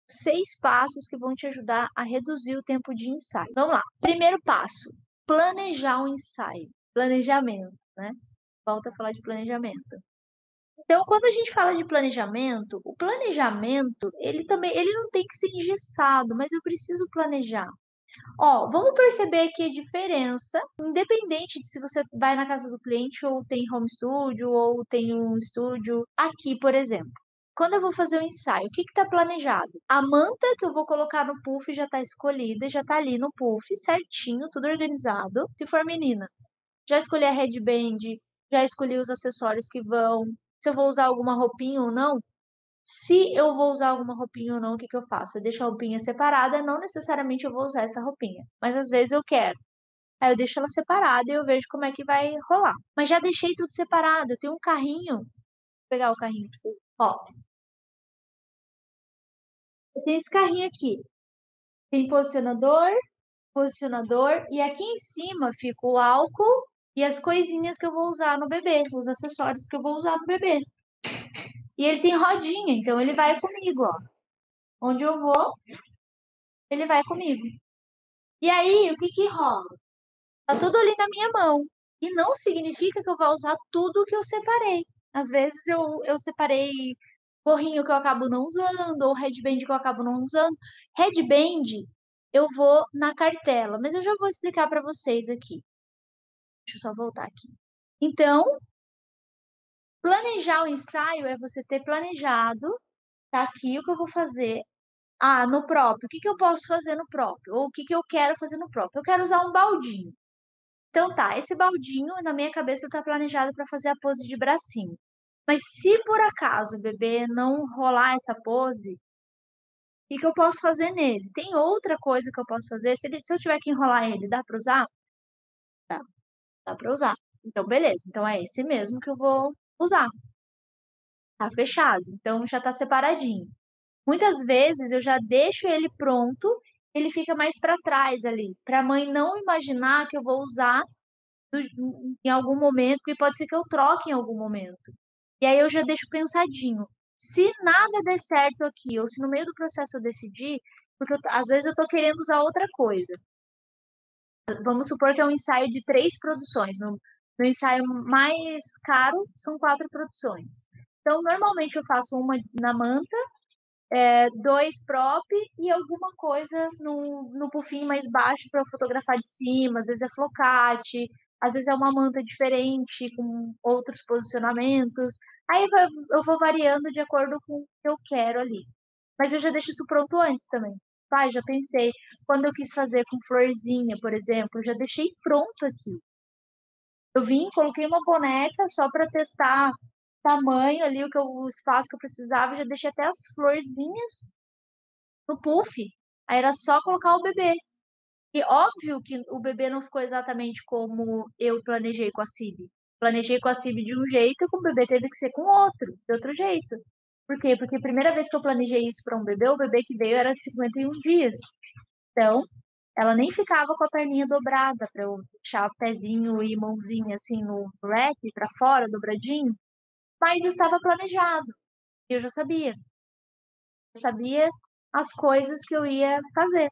6 passos que vão te ajudar a reduzir o tempo de ensaio. Vamos lá. Primeiro passo, planejar o ensaio. Planejamento, né? Volta a falar de planejamento. Então, quando a gente fala de planejamento, o planejamento, ele não tem que ser engessado, mas eu preciso planejar. Ó, vamos perceber aqui a diferença, independente de se você vai na casa do cliente ou tem home studio ou tem um estúdio. Aqui, por exemplo, quando eu vou fazer o ensaio, o que que tá planejado? A manta que eu vou colocar no puff já tá escolhida, já tá ali no puff, certinho, tudo organizado. Se for menina, já escolhi a headband, já escolhi os acessórios que vão, se eu vou usar alguma roupinha ou não. Se eu vou usar alguma roupinha ou não, o que que eu faço? Eu deixo a roupinha separada, não necessariamente eu vou usar essa roupinha, mas às vezes eu quero. Aí eu deixo ela separada e eu vejo como é que vai rolar. Mas já deixei tudo separado, eu tenho um carrinho, vou pegar o carrinho pra vocês. Ó, eu tenho esse carrinho aqui. Tem posicionador, e aqui em cima fica o álcool e as coisinhas que eu vou usar no bebê, os acessórios que eu vou usar no bebê. E ele tem rodinha, então ele vai comigo, ó. Onde eu vou, ele vai comigo. E aí, o que que rola? Tá tudo ali na minha mão. E não significa que eu vou usar tudo que eu separei. Às vezes eu separei gorrinho que eu acabo não usando, ou headband que eu acabo não usando. Headband, eu vou na cartela, mas eu já vou explicar para vocês aqui. Deixa eu só voltar aqui. Então, planejar o ensaio é você ter planejado, tá aqui o que eu vou fazer. Ah, no próprio, o que que eu posso fazer no próprio? Ou o que que eu quero fazer no próprio? Eu quero usar um baldinho. Então tá, esse baldinho na minha cabeça tá planejado para fazer a pose de bracinho. Mas se por acaso o bebê não rolar essa pose, o que que eu posso fazer nele? Tem outra coisa que eu posso fazer? Se eu tiver que enrolar ele, dá para usar? Dá, dá para usar. Então beleza, então é esse mesmo que eu vou usar. Tá fechado, então já tá separadinho. Muitas vezes eu já deixo ele pronto, ele fica mais para trás ali, para a mãe não imaginar que eu vou usar em algum momento, porque pode ser que eu troque em algum momento. E aí eu já deixo pensadinho. Se nada der certo aqui, ou se no meio do processo eu decidir, porque às vezes eu tô querendo usar outra coisa. Vamos supor que é um ensaio de 3 produções. Meu ensaio mais caro são 4 produções. Então, normalmente eu faço uma na manta, 2 prop e alguma coisa no pufinho mais baixo para eu fotografar de cima, às vezes é flocate, às vezes é uma manta diferente, com outros posicionamentos. Aí eu vou variando de acordo com o que eu quero ali. Mas eu já deixo isso pronto antes também. Pai, já pensei. Quando eu quis fazer com florzinha, por exemplo, eu já deixei pronto aqui. Eu vim, coloquei uma boneca só para testar tamanho ali, o espaço que eu precisava, já deixei até as florzinhas no puff. Aí era só colocar o bebê. E óbvio que o bebê não ficou exatamente como eu planejei com a Cibi. Planejei com a Cibi de um jeito e com o bebê teve que ser com outro, de outro jeito. Por quê? Porque a primeira vez que eu planejei isso para um bebê, o bebê que veio era de 51 dias. Então, ela nem ficava com a perninha dobrada para eu deixar o pezinho e mãozinha assim no rack para fora, dobradinho, mas estava planejado. E eu já sabia. Eu sabia as coisas que eu ia fazer.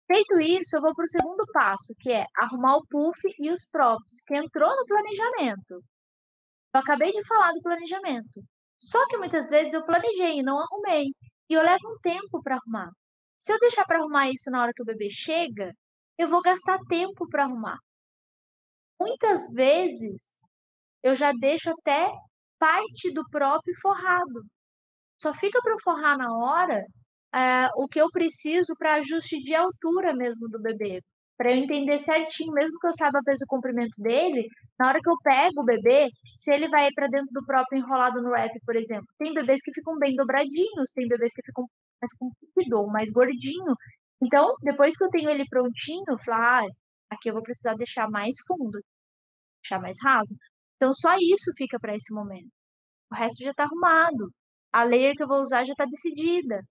Feito isso, eu vou para o segundo passo, que é arrumar o puff e os props, que entrou no planejamento. Eu acabei de falar do planejamento. Só que muitas vezes eu planejei e não arrumei. E eu levo um tempo para arrumar. Se eu deixar para arrumar isso na hora que o bebê chega, eu vou gastar tempo para arrumar. Muitas vezes eu já deixo até parte do próprio forrado. Só fica para eu forrar na hora o que eu preciso para ajuste de altura mesmo do bebê. Para eu entender certinho, mesmo que eu saiba o peso e o comprimento dele, na hora que eu pego o bebê, se ele vai para dentro do próprio enrolado no wrap, por exemplo. Tem bebês que ficam bem dobradinhos, tem bebês que ficam mais comprido ou mais gordinho. Então, depois que eu tenho ele prontinho, eu falo, aqui eu vou precisar deixar mais fundo, deixar mais raso. Então, só isso fica para esse momento. O resto já está arrumado. A layer que eu vou usar já está decidida.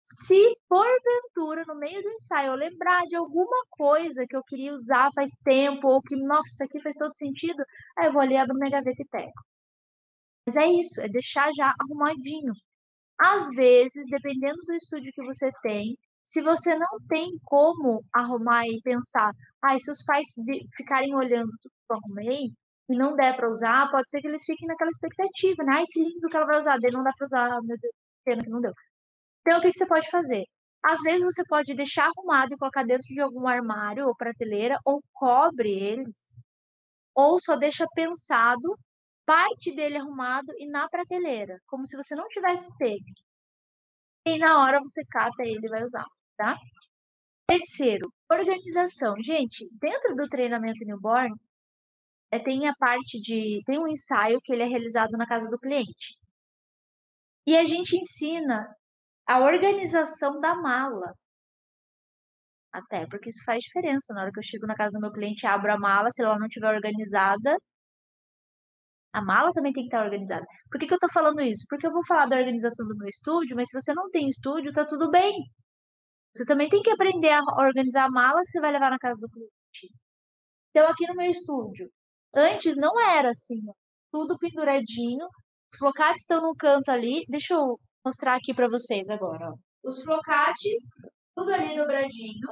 Se porventura, no meio do ensaio, eu lembrar de alguma coisa que eu queria usar faz tempo, ou que, nossa, aqui faz todo sentido, aí eu vou ali, abro minha gaveta e pego. Mas é isso, é deixar já arrumadinho. Às vezes, dependendo do estúdio que você tem, se você não tem como arrumar e pensar, ai, se os pais ficarem olhando tudo que eu arrumei e não der para usar, pode ser que eles fiquem naquela expectativa, né? Ai, que lindo que ela vai usar, daí não dá para usar, meu Deus, pena que não deu. Então, o que que você pode fazer? Às vezes você pode deixar arrumado e colocar dentro de algum armário ou prateleira, ou cobre eles, ou só deixa pensado, parte dele arrumado e na prateleira, como se você não tivesse pego. E na hora você cata ele e vai usar, tá? Terceiro, organização. Gente, dentro do treinamento newborn, tem um ensaio que ele é realizado na casa do cliente. E a gente ensina a organização da mala. Até porque isso faz diferença. Na hora que eu chego na casa do meu cliente, abro a mala, se ela não estiver organizada, a mala também tem que estar organizada. Por que que eu tô falando isso? Porque eu vou falar da organização do meu estúdio, mas se você não tem estúdio, tá tudo bem. Você também tem que aprender a organizar a mala que você vai levar na casa do cliente. Então, aqui no meu estúdio, antes não era assim, ó, tudo penduradinho. Os flocates estão no canto ali. Deixa eu mostrar aqui para vocês agora, ó. Os flocates, tudo ali dobradinho.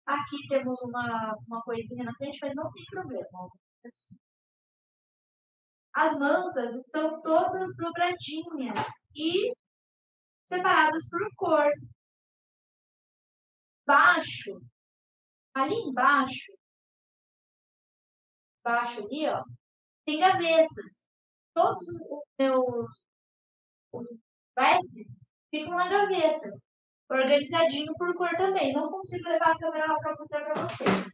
Aqui temos uma coisinha na frente, mas não tem problema, ó. Assim. As mantas estão todas dobradinhas e separadas por cor. Baixo, ali embaixo ali, ó, tem gavetas. Todos os meus os webs ficam na gaveta, organizadinho por cor também. Não consigo levar a câmera lá para mostrar para vocês.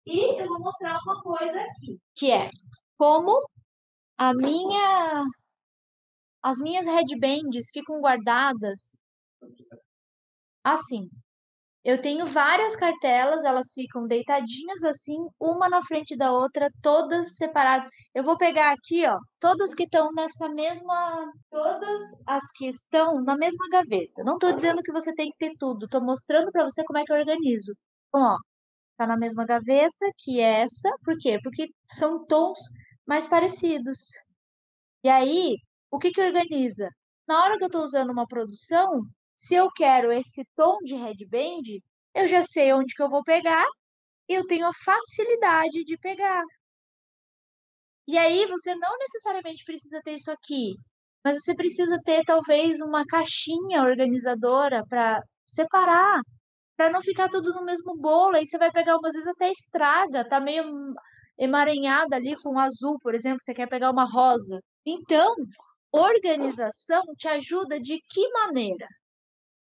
E eu vou mostrar uma coisa aqui, que é como a minha, as minhas headbands ficam guardadas assim. Eu tenho várias cartelas, elas ficam deitadinhas assim, uma na frente da outra, todas separadas. Eu vou pegar aqui, ó, todas que estão nessa mesma, todas as que estão na mesma gaveta. Não estou dizendo que você tem que ter tudo, estou mostrando para você como é que eu organizo. Então, ó, tá na mesma gaveta que essa, por quê? Porque são tons mais parecidos. E aí, o que que organiza? Na hora que eu estou usando uma produção, se eu quero esse tom de headband, eu já sei onde que eu vou pegar e eu tenho a facilidade de pegar. E aí, você não necessariamente precisa ter isso aqui, mas você precisa ter talvez uma caixinha organizadora para separar, para não ficar tudo no mesmo bolo. Aí você vai pegar umas vezes até estraga, tá meio emaranhada ali com azul, por exemplo, você quer pegar uma rosa. Então, organização te ajuda de que maneira?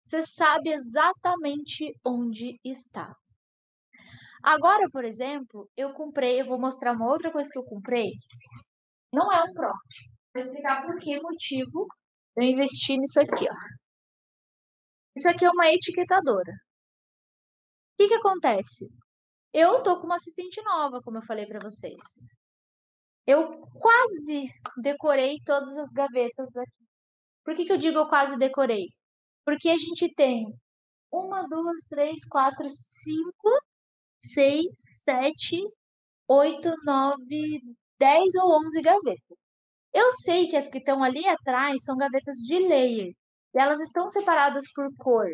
Você sabe exatamente onde está. Agora, por exemplo, eu vou mostrar uma outra coisa que eu comprei. Não é um prop. Vou explicar por que motivo eu investi nisso aqui, ó. Isso aqui é uma etiquetadora. O que que acontece? Eu tô com uma assistente nova, como eu falei para vocês. Eu quase decorei todas as gavetas aqui. Por que que eu digo eu quase decorei? Porque a gente tem uma, duas, três, quatro, cinco, seis, sete, oito, nove, 10 ou 11 gavetas. Eu sei que as que estão ali atrás são gavetas de layer. E elas estão separadas por cor.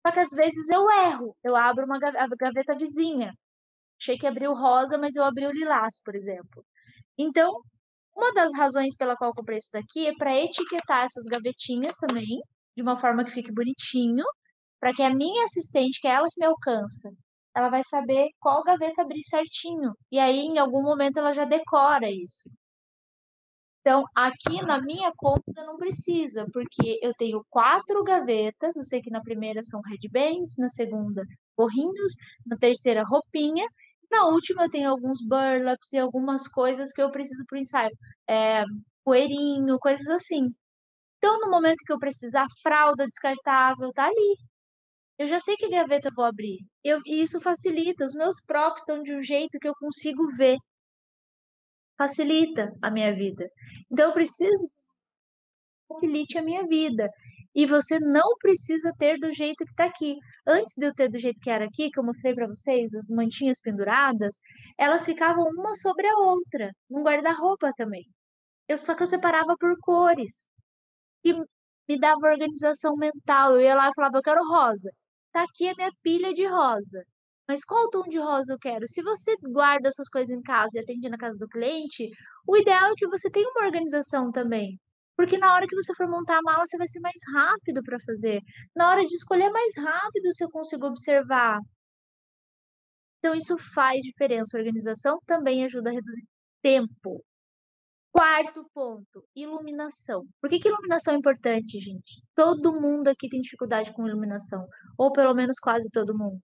Só que às vezes eu erro. Eu abro a gaveta vizinha. Achei que abriu rosa, mas eu abri o lilás, por exemplo. Então, uma das razões pela qual eu comprei isso daqui é para etiquetar essas gavetinhas também, de uma forma que fique bonitinho, para que a minha assistente, que é ela que me alcança, ela vai saber qual gaveta abrir certinho. E aí, em algum momento, ela já decora isso. Então, aqui na minha conta não precisa, porque eu tenho 4 gavetas. Eu sei que na primeira são headbands, na segunda gorrinhos, na terceira roupinha, na última eu tenho alguns burlaps e algumas coisas que eu preciso para o ensaio. Poeirinho, coisas assim. Então, no momento que eu precisar, fralda descartável, tá ali. Eu já sei que gaveta eu vou abrir. E isso facilita. Os meus props estão de um jeito que eu consigo ver. Facilita a minha vida. Então, eu preciso que facilite a minha vida. E você não precisa ter do jeito que está aqui. Antes de eu ter do jeito que era aqui, que eu mostrei para vocês, as mantinhas penduradas, elas ficavam uma sobre a outra, num guarda-roupa também. Só que eu separava por cores. que me dava organização mental. Eu ia lá e falava: "Eu quero rosa". Tá aqui a minha pilha de rosa. Mas qual tom de rosa eu quero? Se você guarda suas coisas em casa e atende na casa do cliente, o ideal é que você tenha uma organização também. Porque na hora que você for montar a mala, você vai ser mais rápido para fazer. Na hora de escolher, é mais rápido se eu consigo observar. Então isso faz diferença. A organização também ajuda a reduzir tempo. Quarto ponto, iluminação. Por que que iluminação é importante, gente? Todo mundo aqui tem dificuldade com iluminação, ou pelo menos quase todo mundo.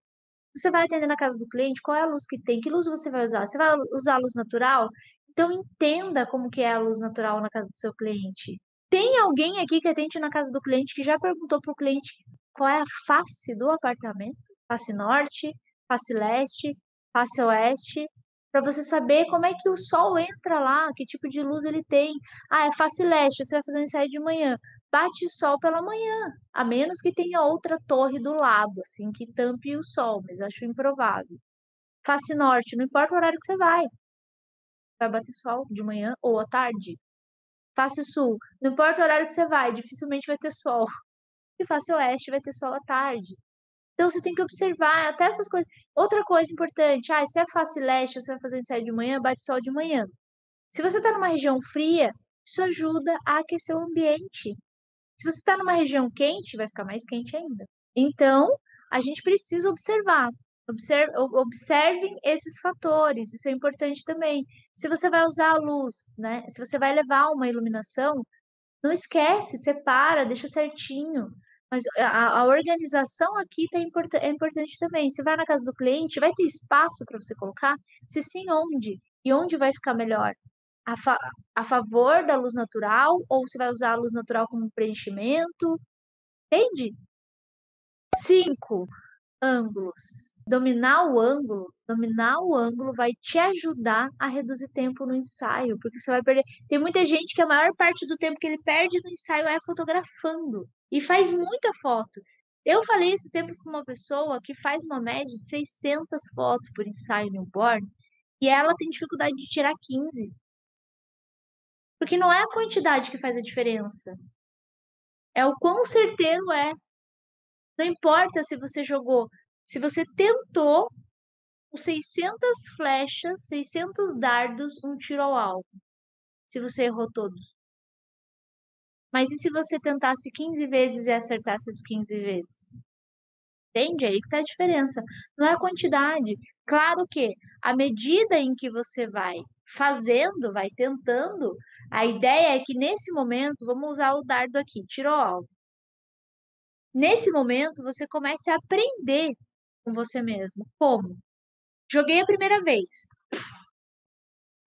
Você vai atender na casa do cliente, qual é a luz que tem? Que luz você vai usar? Você vai usar a luz natural? Então entenda como que é a luz natural na casa do seu cliente. Tem alguém aqui que atende na casa do cliente que já perguntou para o cliente qual é a face do apartamento? Face norte, face leste, face oeste, para você saber como é que o sol entra lá, que tipo de luz ele tem. Ah, é face leste, você vai fazer um ensaio de manhã. Bate sol pela manhã, a menos que tenha outra torre do lado, assim, que tampe o sol, mas acho improvável. Face norte, não importa o horário que você vai bater sol de manhã ou à tarde. Face sul, não importa o horário que você vai, dificilmente vai ter sol. E face oeste vai ter sol à tarde. Então você tem que observar até essas coisas. Outra coisa importante, se é face leste, você vai fazer um ensaio de manhã, bate sol de manhã. Se você está numa região fria, isso ajuda a aquecer o ambiente. Se você está numa região quente, vai ficar mais quente ainda. Então, a gente precisa observar. Observem esses fatores, isso é importante também. Se você vai usar a luz, né? Se você vai levar uma iluminação, não esquece, separa, deixa certinho. Mas a organização aqui é importante também. Você vai na casa do cliente, vai ter espaço para você colocar? Se sim, onde? E onde vai ficar melhor? A, fa- a favor da luz natural ou você vai usar a luz natural como preenchimento? Entende? 5 ângulos. Dominar o ângulo vai te ajudar a reduzir tempo no ensaio, porque você vai perder. Tem muita gente que a maior parte do tempo que ele perde no ensaio é fotografando e faz muita foto. Eu falei esses tempos com uma pessoa que faz uma média de 600 fotos por ensaio newborn e ela tem dificuldade de tirar 15, porque não é a quantidade que faz a diferença, é o quão certeiro é. Não importa se você jogou, se você tentou com 600 flechas, 600 dardos, um tiro ao alvo, se você errou todos. Mas e se você tentasse 15 vezes e acertasse as 15 vezes? Entende? Aí que tá a diferença. Não é a quantidade. Claro que, à medida em que você vai fazendo, vai tentando, a ideia é que nesse momento, vamos usar o dardo aqui, tiro ao alvo. Nesse momento, você comece a aprender com você mesmo. Como? Joguei a primeira vez.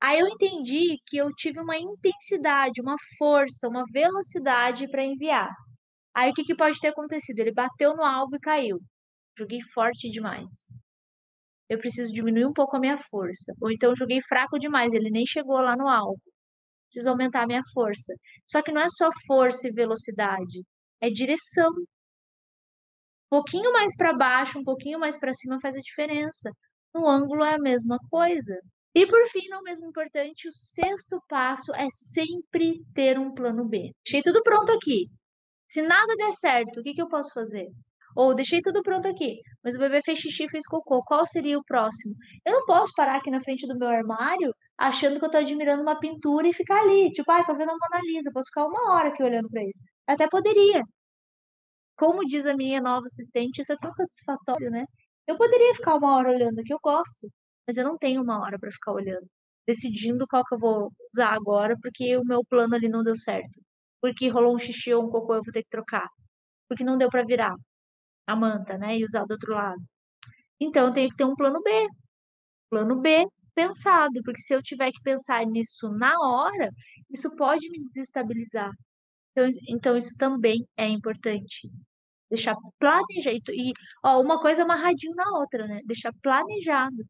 Aí eu entendi que eu tive uma intensidade, uma força, uma velocidade para enviar. Aí o que que pode ter acontecido? Ele bateu no alvo e caiu. Joguei forte demais. Eu preciso diminuir um pouco a minha força. Ou então joguei fraco demais, ele nem chegou lá no alvo. Preciso aumentar a minha força. Só que não é só força e velocidade, é direção. Um pouquinho mais para baixo, um pouquinho mais para cima faz a diferença. No ângulo é a mesma coisa. E por fim, não mesmo importante, o sexto passo é sempre ter um plano B. Deixei tudo pronto aqui. Se nada der certo, o que que eu posso fazer? Ou deixei tudo pronto aqui, mas o bebê fez xixi e fez cocô. Qual seria o próximo? Eu não posso parar aqui na frente do meu armário achando que eu tô admirando uma pintura e ficar ali. Tipo, tô vendo a Mona Lisa. Eu posso ficar uma hora aqui olhando pra isso. Eu até poderia. Como diz a minha nova assistente, isso é tão satisfatório, né? Eu poderia ficar uma hora olhando aqui, eu gosto, mas eu não tenho uma hora para ficar olhando, decidindo qual que eu vou usar agora, porque o meu plano ali não deu certo. Porque rolou um xixi ou um cocô, eu vou ter que trocar. Porque não deu para virar a manta, né? E usar do outro lado. Então eu tenho que ter um plano B. Plano B pensado, porque se eu tiver que pensar nisso na hora, isso pode me desestabilizar. Então isso também é importante. Deixar planejado. E, ó, uma coisa amarradinho na outra, né? Deixar planejado.